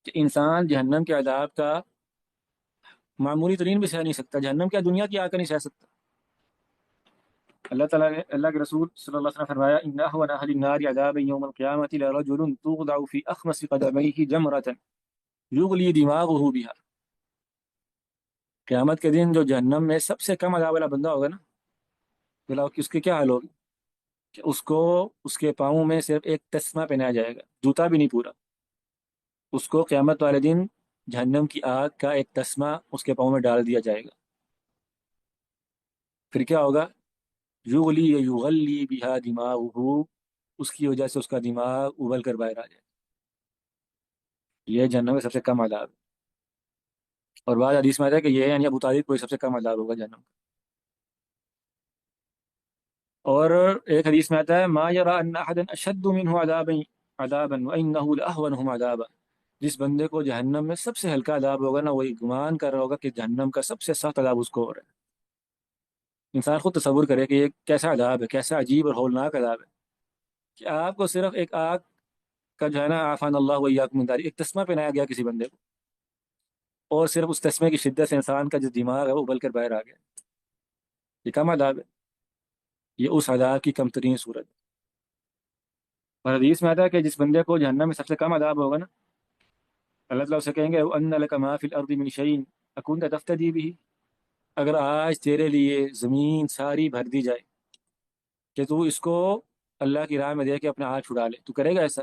کہ انسان جہنم کے عذاب کا معمولی ترین بھی سہ نہیں سکتا، جہنم کیا دنیا کی آگ کا نہیں سہ سکتا۔ اللہ تعالیٰ نے، اللہ کے رسول صلی اللہ علیہ وسلم فرمایا ان اهون اهل النار عذابا يوم القيامة لرجل توضع في اخمص قدميه جمرة يغلي دماغه بها۔ قیامت کے دن جو جہنم میں سب سے کم عذاب والا بندہ ہوگا نا، بلا اس کی کیا حال ہوگی کہ اس کو اس کے پاؤں میں صرف ایک تسمہ پہنایا جائے گا، جوتا بھی نہیں پورا، اس کو قیامت والے دن جہنم کی آگ کا ایک تسمہ اس کے پاؤں میں ڈال دیا جائے گا۔ پھر کیا ہوگا؟ یغلی بہا دماغہ، اس کی وجہ سے اس کا دماغ ابل کر باہر آ جائے۔ یہ جہنم میں سب سے کم عذاب ہے۔ اور بعض حدیث میں آتا ہے کہ یہ یعنی ابو طالب کو سب سے کم عذاب ہوگا جہنم کا۔ اور ایک حدیث میں آتا ہے ما یرا ان احدا اشد منه عذابا وانه لاهونهم عذابا، جس بندے کو جہنم میں سب سے ہلکا عذاب ہوگا نا، وہی گمان کر رہا ہوگا کہ جہنم کا سب سے سخت عذاب اس کو ہو رہا ہے۔ انسان خود تصور کرے کہ یہ کیسا عذاب ہے، کیسا عجیب اور ہولناک عذاب ہے کہ آپ کو صرف ایک آگ کا جو ہے نا، عافان اللہ وایاکم من ذلک، ایک تسمہ پہنایا گیا کسی بندے کو، اور صرف اس تسمے کی شدت سے انسان کا جو دماغ ہے وہ ابل کر باہر آ گیا۔ یہ کم عذاب ہے، یہ اس عذاب کی کم ترین صورت ہے۔ اور حدیث میں آتا ہے کہ جس بندے کو جہنم میں سب سے کم عذاب ہوگا نا، اللہ تعالیٰ اسے کہیں گے ان لک ما فی الارض من شیء اکنت تفتدی به، اگر آج تیرے لیے زمین ساری بھر دی جائے کہ تو اس کو اللہ کی راہ میں دے کے اپنا آگ چھڑا لے، تو کرے گا ایسا؟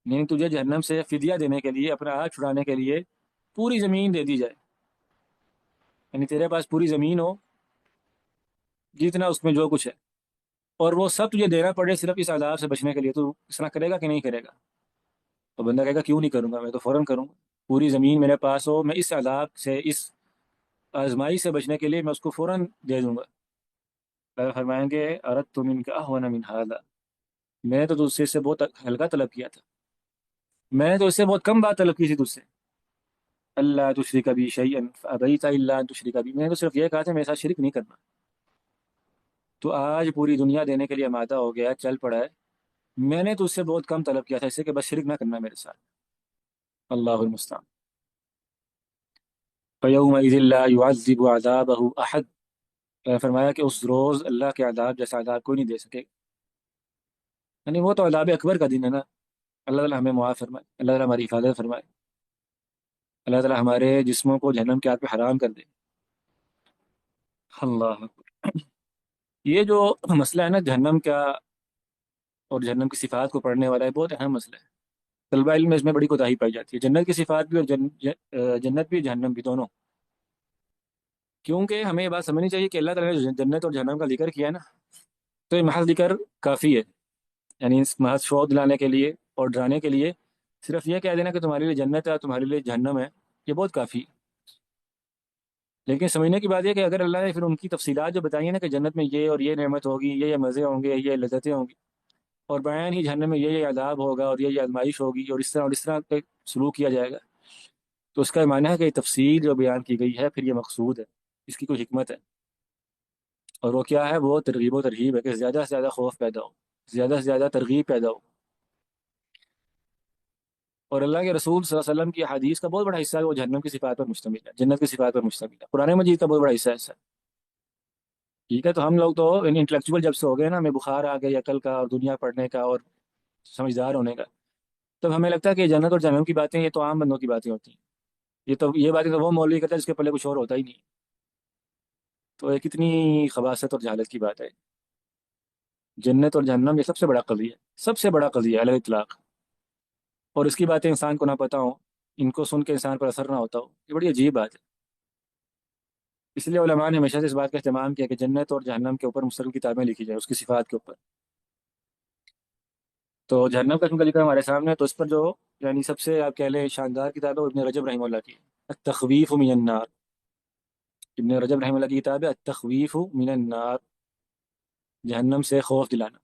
نہیں، تجھے جہنم سے فدیہ دینے کے لیے، اپنا آگ چھڑانے کے لیے پوری زمین دے دی جائے، یعنی تیرے پاس پوری زمین ہو، جتنا اس میں جو کچھ ہے، اور وہ سب تجھے دینا پڑے صرف اس عذاب سے بچنے کے لیے، تو اس طرح کرے گا کہ نہیں کرے گا؟ تو بندہ کہے گا کیوں نہیں کروں گا، میں تو فوراً کروں گا۔ پوری زمین میرے پاس ہو، میں اس عذاب سے، اس آزمائی سے بچنے کے لیے میں اس کو فوراً دے دوں گا۔ اللہ فرمائیں گے اردت منک اهون من هذا، میں نے تو تجھ سے اس سے بہت ہلکا طلب کیا تھا، میں نے تو اس سے بہت کم بات طلب کی تھی تجھ سے، اللہ تشرک بی شیئا فابیت الا ان تشرک بی، میں نے تو صرف یہ کہا تھا میرے ساتھ شرک نہیں کرنا، تو آج پوری دنیا دینے کے لیے آمادہ ہو گیا، چل پڑا ہے، میں نے تو اس سے بہت کم طلب کیا تھا، اس سے کہ بس شرک نہ کرنا میرے ساتھ۔ اللہ المستعان۔ فیومئذ لا يعذب عذابه احد، فرمایا کہ اس روز اللہ کے عذاب جیسا عذاب کوئی نہیں دے سکے، یعنی وہ تو عذاب اکبر کا دن ہے نا۔ اللہ تعالیٰ ہمیں معاف فرمائے، اللہ تعالیٰ ہماری حفاظت فرمائے، اللہ تعالیٰ ہمارے جسموں کو جہنم کے آگ پہ حرام کر دے۔ اللہ اکبر۔ یہ جو مسئلہ ہے نا جہنم کا اور جہنم کی صفات کو پڑھنے والا ہے، بہت اہم مسئلہ ہے۔ طلبہ علم میں اس میں بڑی کوتاہی پائی جاتی ہے، جنت کی صفات بھی اور جنت بھی جہنم بھی دونوں، کیونکہ ہمیں یہ بات سمجھنی چاہیے کہ اللہ تعالیٰ نے جنت اور جہنم کا ذکر کیا ہے نا، تو یہ محض ذکر کافی ہے، یعنی اس محض شوق دلانے کے لیے اور ڈرانے کے لیے صرف یہ کہہ دینا کہ تمہارے لیے جنت ہے، تمہارے لیے جہنم ہے، یہ بہت کافی ہے۔ لیکن سمجھنے کی بات یہ کہ اگر اللہ نے پھر ان کی تفصیلات جو بتائی ہیں نا کہ جنت میں یہ اور یہ نعمت ہوگی، یہ مزے ہوں گے، یہ لذتیں ہوں گی، اور بیان ہی جہنم میں یہ عذاب ہوگا اور یہ آزمائش ہوگی اور اس طرح کا سلوک کیا جائے گا، تو اس کا یہ معنی ہے کہ یہ تفصیل جو بیان کی گئی ہے پھر یہ مقصود ہے، اس کی کوئی حکمت ہے، اور وہ کیا ہے؟ وہ ترغیب و ترہیب ہے کہ زیادہ سے زیادہ خوف پیدا ہو، زیادہ سے زیادہ ترغیب پیدا ہو۔ اور اللہ کے رسول صلی اللہ علیہ وسلم کی حدیث کا بہت بڑا حصہ ہے وہ جہنم کی صفات پر مشتمل ہے، جنت کی صفات پر مشتمل ہے، قرآن مجید کا بہت بڑا حصہ ہے ایسا۔ ٹھیک ہے، تو ہم لوگ تو انٹلیکچوئل جب سے ہو گئے نا، ہمیں بخار آ گئی عقل کا اور دنیا پڑھنے کا اور سمجھدار ہونے کا، تب ہمیں لگتا ہے کہ جنت اور جہنم کی باتیں یہ تو عام بندوں کی باتیں ہوتی ہیں، یہ باتیں تو وہ مولوی کرتا ہے جس کے پلے کچھ اور ہوتا ہی نہیں، تو یہ کتنی خباثت اور جہالت کی بات ہے۔ جنت اور جہنم یہ سب سے بڑا قضیہ ہے، سب سے بڑا قضیہ ہے علی الاطلاق، اور اس کی باتیں انسان کو نہ پتہ ہوں، ان کو سن کے انسان پر اثر نہ ہوتا ہو، یہ بڑی عجیب بات ہے۔ اس لیے علماء نے ہمیشہ سے اس بات کا اہتمام کیا کہ جنت اور جہنم کے اوپر مستقل کتابیں لکھی جائیں اس کی صفات کے اوپر۔ تو جہنم کا چونکہ ذکر ہمارے سامنے ہے، تو اس پر جو یعنی سب سے آپ کہہ لیں شاندار کتاب ہے وہ ابن رجب رحمہ اللہ کی التخویف من النار، ابن رجب رحمہ اللہ کی کتاب ہے التخویف من النار، جہنم سے خوف دلانا،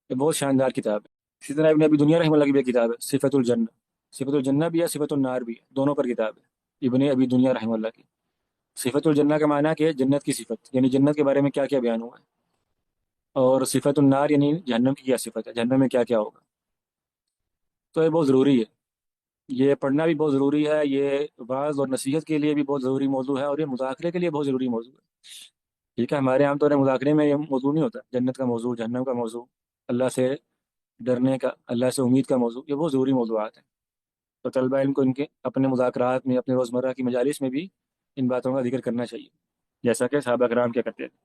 یہ بہت شاندار کتاب ہے۔ اسی طرح ابن ابی دنیا رحمہ اللہ کی بھی ایک کتاب ہے صفت الجنہ، صفت الجنہ بھی ہے، صفت النار بھی ہے، دونوں پر کتاب ہے ابن ابی دنیا رحمہ اللہ کی۔ صفت الجنہ کا معنی کہ جنت کی صفت، یعنی جنت کے بارے میں کیا کیا بیان ہوا ہے، اور صفت النار یعنی جہنم کی کیا صفت ہے، جہنم میں کیا کیا ہوگا، تو یہ بہت ضروری ہے۔ یہ پڑھنا بھی بہت ضروری ہے، یہ واعظ اور نصیحت کے لیے بھی بہت ضروری موضوع ہے، اور یہ مذاکرے کے لیے بہت ضروری موضوع ہے۔ ٹھیک ہے، ہمارے عام طور پر مذاکرے میں یہ موضوع نہیں ہوتا، جنت کا موضوع، جہنم کا موضوع، اللہ سے ڈرنے کا، اللہ سے امید کا موضوع، یہ بہت ضروری موضوعات ہیں۔ تو طلبہ علم کو ان کے اپنے مذاکرات میں، اپنے روزمرہ کی مجالس میں بھی ان باتوں کا ذکر کرنا چاہیے، جیسا کہ صحابہ کرام کیا کرتے تھے۔